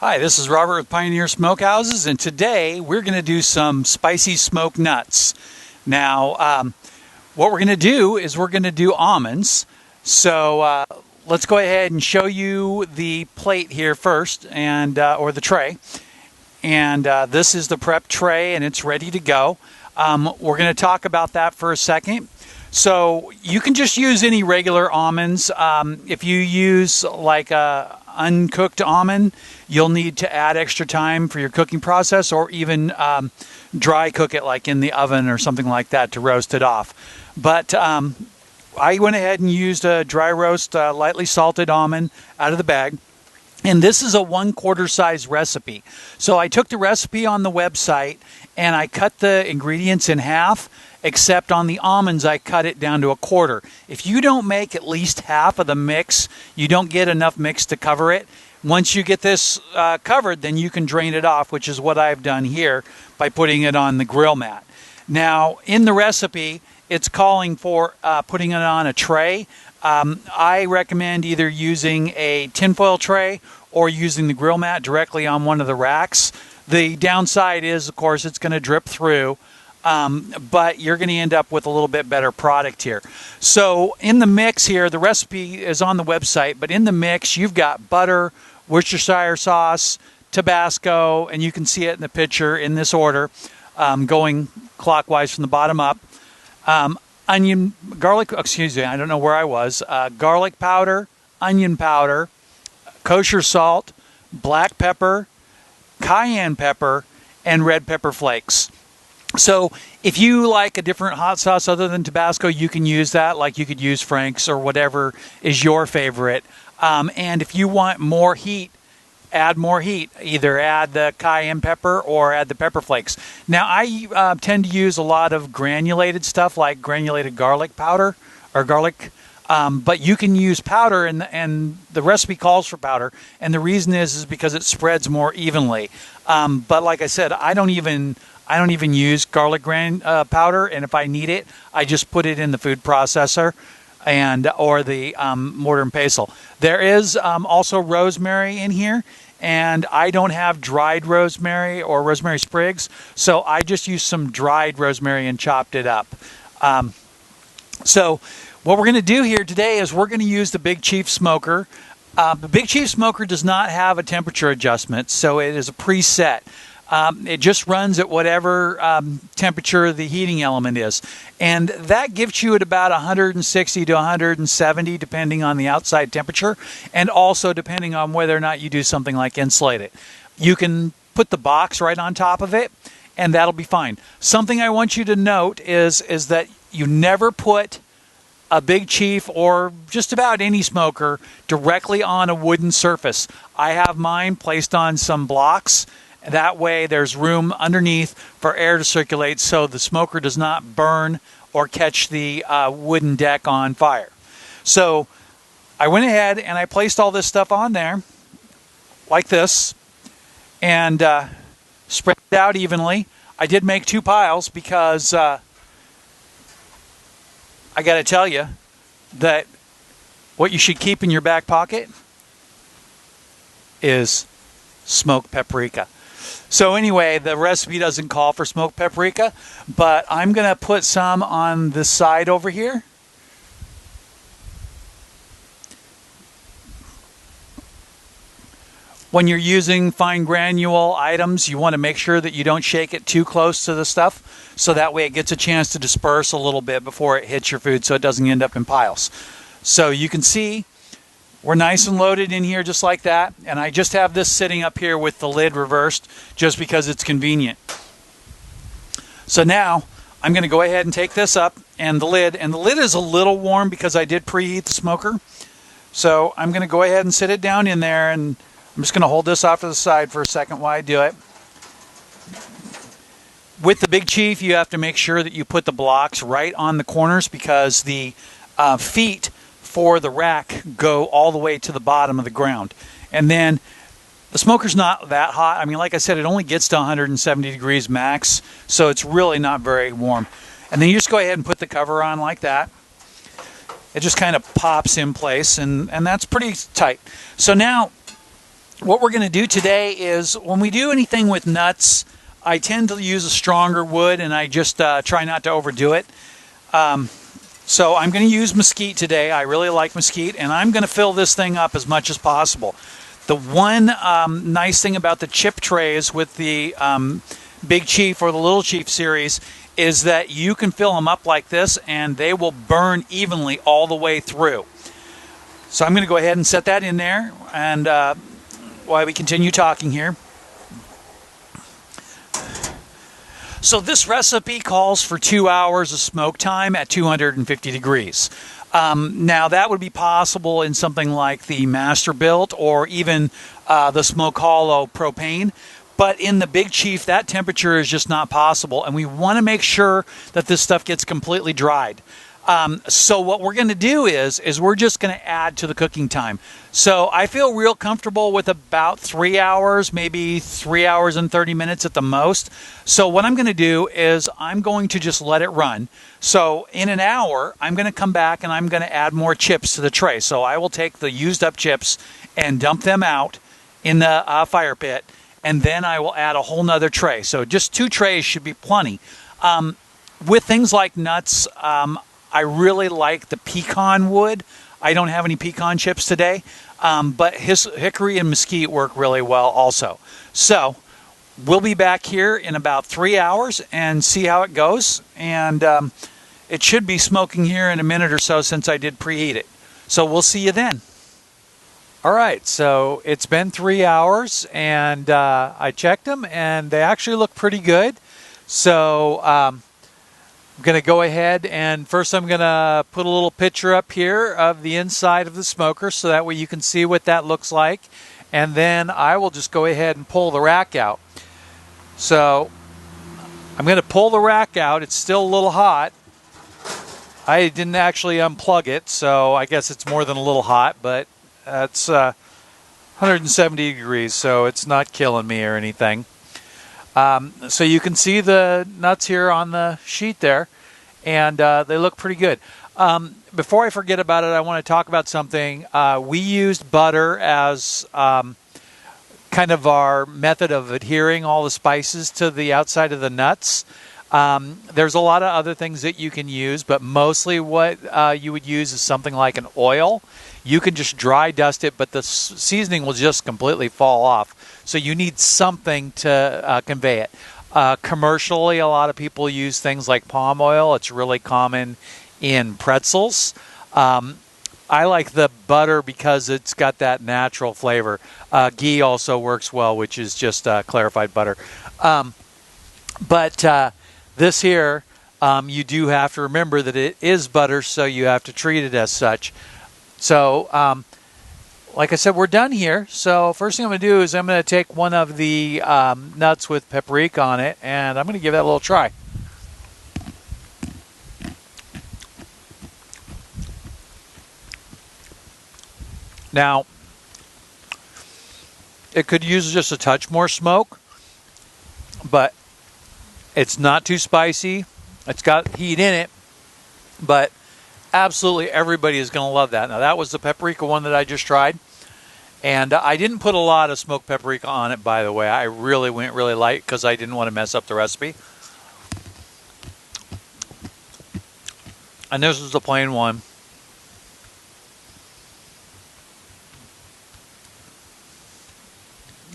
Hi, this is Robert with Pioneer Smokehouses, and today we're going to do some spicy smoked nuts. Now, what we're going to do is we're going to do almonds. So let's go ahead and show you the plate here first, and or the tray. And this is the prep tray, and it's ready to go. We're going to talk about that for a second. So you can just use any regular almonds. If you use like a uncooked almond, you'll need to add extra time for your cooking process, or even dry cook it like in the oven or something like that to roast it off. But I went ahead and used a dry roast, lightly salted almond out of the bag. And this is a 1/4 size recipe. So I took the recipe on the website and I cut the ingredients in half, except on the almonds I cut it down to 1/4. If you don't make at least half of the mix, you don't get enough mix to cover it. Once you get this covered, then you can drain it off, which is what I've done here by putting it on the grill mat. Now, in the recipe, it's calling for putting it on a tray. I recommend either using a tinfoil tray or using the grill mat directly on one of the racks. The downside is, of course, it's going to drip through, but you're going to end up with a little bit better product here. So in the mix here, the recipe is on the website, but in the mix, you've got butter, Worcestershire sauce, Tabasco, and you can see it in the picture in this order, going clockwise from the bottom up. Garlic powder, onion powder, kosher salt, black pepper, cayenne pepper, and red pepper flakes. So if you like a different hot sauce other than Tabasco, you can use that, like you could use Frank's or whatever is your favorite. And if you want more heat, add more heat. Either add the cayenne pepper or add the pepper flakes. Now, I tend to use a lot of granulated stuff like granulated garlic powder or garlic, but you can use powder, and the recipe calls for powder. And the reason is because it spreads more evenly. But like I said, I don't even use garlic powder, and if I need it, I just put it in the food processor or the mortar and pestle. There is also rosemary in here, and I don't have dried rosemary or rosemary sprigs, so I just used some dried rosemary and chopped it up. So what we're going to do here today is we're going to use the Big Chief Smoker. The Big Chief Smoker does not have a temperature adjustment, so it is a preset. It just runs at whatever temperature the heating element is. And that gives you at about 160 to 170, depending on the outside temperature, and also depending on whether or not you do something like insulate it. You can put the box right on top of it, and that'll be fine. Something I want you to note is that you never put a Big Chief or just about any smoker directly on a wooden surface. I have mine placed on some blocks. That way there's room underneath for air to circulate so the smoker does not burn or catch the wooden deck on fire. So I went ahead and I placed all this stuff on there like this and spread it out evenly. I did make 2 piles because I got to tell you that what you should keep in your back pocket is smoked paprika. So anyway, the recipe doesn't call for smoked paprika, but I'm going to put some on the side over here. When you're using fine granule items, you want to make sure that you don't shake it too close to the stuff, so that way it gets a chance to disperse a little bit before it hits your food so it doesn't end up in piles. So you can see we're nice and loaded in here just like that, and I just have this sitting up here with the lid reversed just because it's convenient. So now I'm going to go ahead and take this up and the lid is a little warm because I did preheat the smoker. So I'm going to go ahead and sit it down in there, and I'm just going to hold this off to the side for a second while I do it. With the Big Chief, you have to make sure that you put the blocks right on the corners because the feet for the rack go all the way to the bottom of the ground. And then the smoker's not that hot. I mean, like I said, it only gets to 170 degrees max, so it's really not very warm. And then you just go ahead and put the cover on like that. It just kind of pops in place, and that's pretty tight. So now what we're going to do today is when we do anything with nuts, I tend to use a stronger wood, and I just try not to overdo it. So I'm going to use mesquite today. I really like mesquite, and I'm going to fill this thing up as much as possible. The one nice thing about the chip trays with the Big Chief or the Little Chief series is that you can fill them up like this, and they will burn evenly all the way through. So I'm going to go ahead and set that in there, and while we continue talking here. So this recipe calls for 2 hours of smoke time at 250 degrees. Now that would be possible in something like the Masterbuilt or even the Smoke Hollow propane. But in the Big Chief, that temperature is just not possible. And we want to make sure that this stuff gets completely dried. So what we're going to do is we're just going to add to the cooking time. So I feel real comfortable with about 3 hours, maybe 3 hours and 30 minutes at the most. So what I'm going to do is I'm going to just let it run. So in an hour, I'm going to come back and I'm going to add more chips to the tray. So I will take the used up chips and dump them out in the fire pit. And then I will add a whole nother tray. So just 2 trays should be plenty. With things like nuts, I really like the pecan wood. I don't have any pecan chips today, but hickory and mesquite work really well also. So we'll be back here in about 3 hours and see how it goes. And it should be smoking here in a minute or so since I did preheat it. So we'll see you then. All right, so it's been 3 hours, and I checked them, and they actually look pretty good. So I'm going to go ahead, and first I'm going to put a little picture up here of the inside of the smoker so that way you can see what that looks like. And then I will just go ahead and pull the rack out. So I'm going to pull the rack out. It's still a little hot. I didn't actually unplug it, so I guess it's more than a little hot, but it's 170 degrees, so it's not killing me or anything. So you can see the nuts here on the sheet there, and they look pretty good. Before I forget about it, I want to talk about something. We used butter as kind of our method of adhering all the spices to the outside of the nuts. There's a lot of other things that you can use, but mostly what you would use is something like an oil. You can just dry dust it, but the seasoning will just completely fall off. So you need something to convey it. Commercially, a lot of people use things like palm oil. It's really common in pretzels. I like the butter because it's got that natural flavor. Ghee also works well, which is just clarified butter. But this here, you do have to remember that it is butter, so you have to treat it as such. So, like I said, we're done here. So first thing I'm going to do is I'm going to take one of the nuts with paprika on it, and I'm going to give that a little try. Now, it could use just a touch more smoke, but it's not too spicy. It's got heat in it, but absolutely everybody is going to love that. Now, that was the paprika one that I just tried, and I didn't put a lot of smoked paprika on it, by the way. I really went really light because I didn't want to mess up the recipe. And this is the plain one.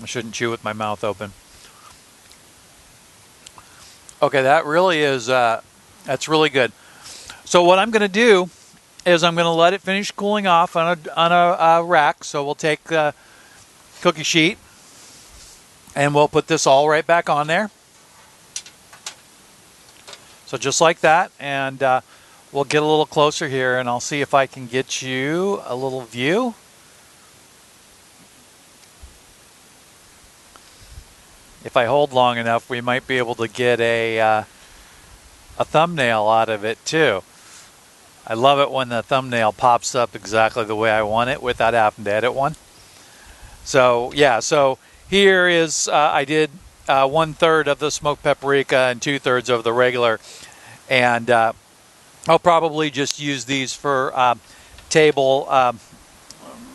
I shouldn't chew with my mouth open. Okay, that really is, that's really good. So what I'm going to do is I'm going to let it finish cooling off on a rack. So we'll take the cookie sheet and we'll put this all right back on there. So just like that, and we'll get a little closer here, and I'll see if I can get you a little view. If I hold long enough, we might be able to get a thumbnail out of it too. I love it when the thumbnail pops up exactly the way I want it without having to edit one. So yeah, so here is, I did 1/3 of the smoked paprika and 2/3 of the regular. And I'll probably just use these for table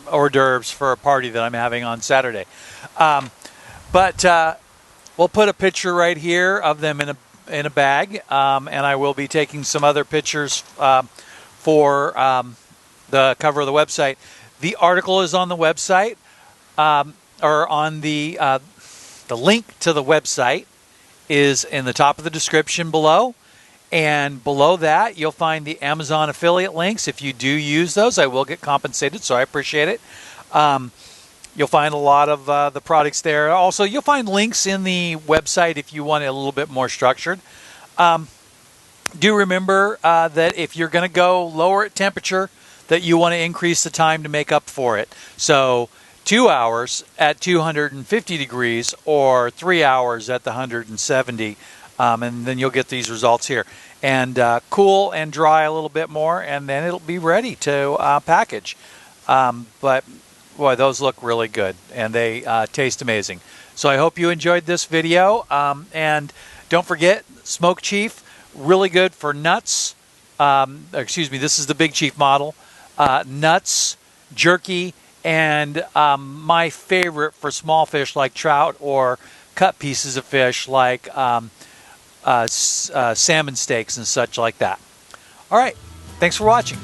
hors d'oeuvres for a party that I'm having on Saturday. But we'll put a picture right here of them in a bag, and I will be taking some other pictures for the cover of the website. The article is on the website, or on the link to the website is in the top of the description below. And below that, you'll find the Amazon affiliate links. If you do use those, I will get compensated, so I appreciate it. You'll find a lot of the products there. Also, you'll find links in the website if you want it a little bit more structured. Do remember that if you're going to go lower at temperature, that you want to increase the time to make up for it. So 2 hours at 250 degrees or 3 hours at the 170, and then you'll get these results here. And cool and dry a little bit more, and then it'll be ready to package. But boy, those look really good, and they taste amazing. So I hope you enjoyed this video. And don't forget, Smoke Chief, really good for nuts. Excuse me, this is the Big Chief model. Nuts, jerky, and my favorite for small fish like trout or cut pieces of fish like salmon steaks and such like that. All right, thanks for watching.